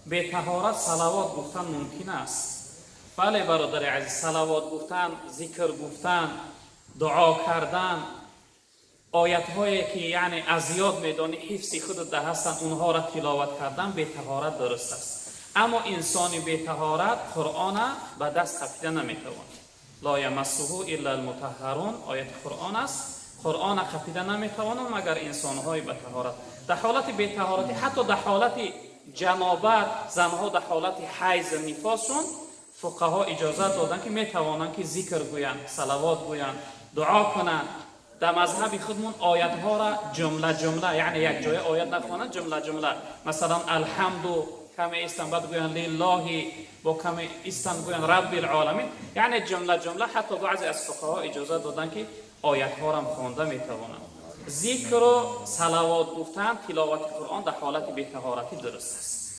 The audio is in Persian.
به طهارت صلوات گفتن ممکن است. بله برادر عزیز، صلوات گفتن، ذکر گفتن، دعا کردن، آیت هایی که یعنی از یاد میدانی حفظ خودت ده هستند اونها را تلاوت کردن به طهارت درست است. اما انسانی به طهارت قرآن به دست قپیده نمیتواند. لا یمسه الا المطهرون آیت قرآن است. قرآن قپیده نمیتواند مگر انسان های به طهارت. در حالت به طهارتی، حتی در حالت جنابت، زنها در حالت حیض نفاسون، فقها اجازه دادن که میتوانند که ذکر گویند، صلوات گویند، دعا کنند. در مذهب خودمون آیت ها را جمله جمله، یعنی یک جای آیت نخوانند، جمله جمله، مثلا الحمد کمی استن بعد گویند لله، با کمی استن گویند رب العالمین، یعنی جمله جمله. حتی بعضی از فقها اجازه دادن که آیت ها را خوانده میتوانند. ذکر و صلوات گفتن، تلاوت قرآن در حالت بی طهارتی درست است.